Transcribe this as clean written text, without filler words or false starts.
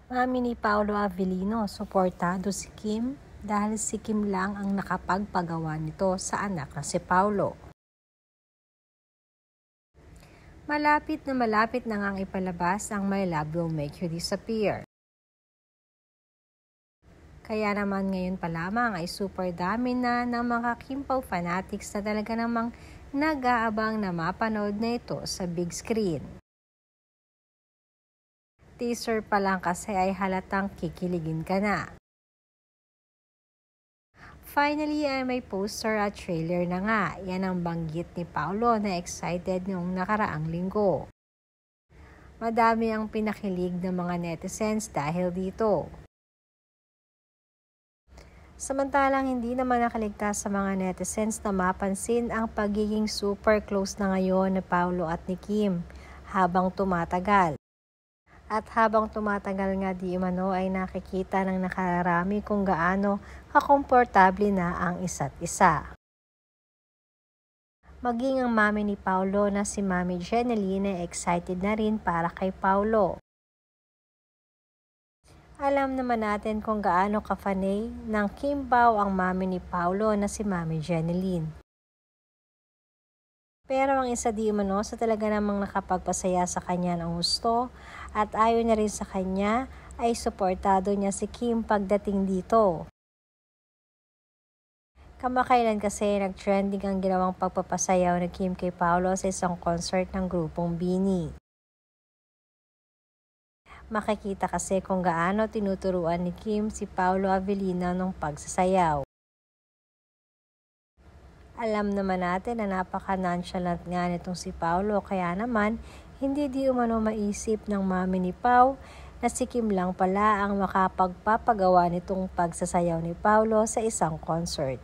Mami ni Paolo Avellino, suportado si Kim dahil si Kim lang ang nakapagpagawa nito sa anak na si Paolo. Malapit na ngang ipalabas ang My Love Will Make You Disappear. Kaya naman ngayon pa lamang ay super dami na ng mga Kim Pao fanatics na talaga namang nag-aabang na mapanood na ito sa big screen. Teaser pa lang kasi ay halatang kikiligin ka na. Finally ay may poster at trailer na nga. Yan ang banggit ni Paolo na excited noong nakaraang linggo. Madami ang pinakilig ng mga netizens dahil dito. Samantalang hindi naman nakaligtas sa mga netizens na mapansin ang pagiging super close na ngayon ni Paolo at ni Kim habang tumatagal. At habang tumatagal nga di umano ay nakikita ng nakararami kung gaano kakomportable na ang isa't isa. Maging ang mami ni Paolo na si Mami Jeneline ay excited na rin para kay Paolo. Alam naman natin kung gaano ka-fanay ng Kim Pao ang mami ni Paolo na si Mami Jeneline. Pero ang isa di umano sa talaga namang nakapagpasaya sa kanya ng gusto at ayon na rin sa kanya ay suportado niya si Kim pagdating dito. Kamakailan kasi nag-trending ang ginawang pagpapasayaw ni Kim kay Paolo sa isang concert ng grupong BINI. Makikita kasi kung gaano tinuturuan ni Kim si Paolo Avellino ng pagsasayaw. Alam naman natin na napaka-nonchalant nga nitong si Paolo kaya naman hindi di umano maisip ng mami ni Pao na si Kim lang pala ang makapagpapagawa nitong pagsasayaw ni Paolo sa isang concert.